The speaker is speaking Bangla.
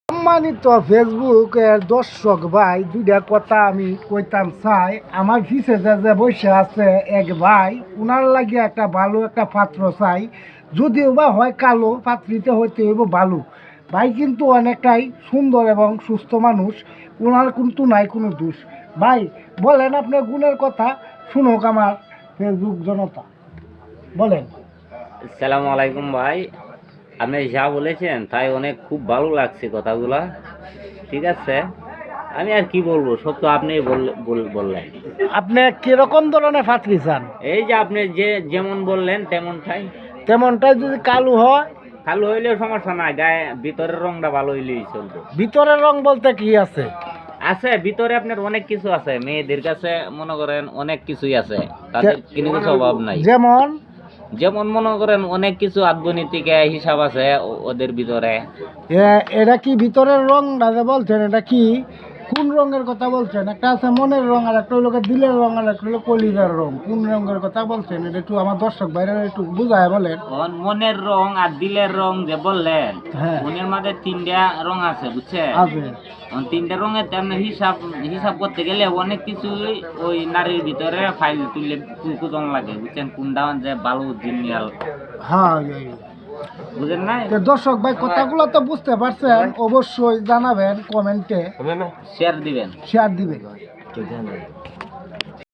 সম্মানিত ফেসবুকের দর্শক ভাই, দুইটা কথা আমি কইতাম চাই। আমার পিছে যে বসে আছে এক ভাই, উনার লাগিয়ে একটা ভালো একটা পাত্র চাই। যদিও বা হয় কালো, পাত্রীতে হইতে হইব ভালো। ভাই কিন্তু অনেকটাই সুন্দর এবং সুস্থ মানুষ, উনার কিন্তু নাই কোনো দোষ। ভাই বলেন আপনার গুণের কথা, শুনুক আমার ফেসবুক জনতা, বলেন। আসসালামু আলাইকুম ভাই, আপনি যা বলেছেন তাই অনেক খুব ভালো লাগছে কথাগুলা। ঠিক আছে, আমি আর কি বলবো, সব তো আপনি বললেন। আপনি কিরকম ধরনের পাত্রী চান? এই যে আপনি যেমন বললেন তেমনটাই। তেমনটাই যদি কালো হয়। কালো হইলেও সমস্যা নাই, গায়ে ভিতরের রংটা ভালো হইলেই চলবে। ভিতরের রং বলতে কি আছে? আছে ভিতরে আপনার অনেক কিছু আছে, মেয়েদের কাছে মনে করেন অনেক কিছুই আছে, তাদের কোনো কিছু অভাব নাই। যেমন যেমন মনে করেন অনেক কিছু আত্মনীতিক হিসাব আছে ওদের ভিতরে। এটা কি ভিতরের রং যে বলছেন, এটা কি কোন রঙের কথা বলছেন? একটা আছে মনের রং, আর একটা হলো দিলের রং, আর একটা হলো কলিজার রং। কোন রঙের কথা বলছেন এটা একটু আমার দর্শক বাইরে একটু বুঝায় বলেন। মনের রং আর দিলের রং যে বললেন, হ্যাঁ, মনের মাঝে তিনটা রং আছে, বুঝছেন? আছে। তিনটা রঙের তেমন হিসাব করতে গেলে অনেক কিছু ওই নারীর ভিতরে ফাইল তুললে কুজন লাগে, বুঝছেন? কোনটা যে ভালো জিনিয়াল, হ্যাঁ, বুঝেন না? দর্শক ভাই কথাগুলো তো বুঝতে পারছেন, অবশ্যই জানাবেন কমেন্টে, শেয়ার দিবেন। শেয়ার দিবেন।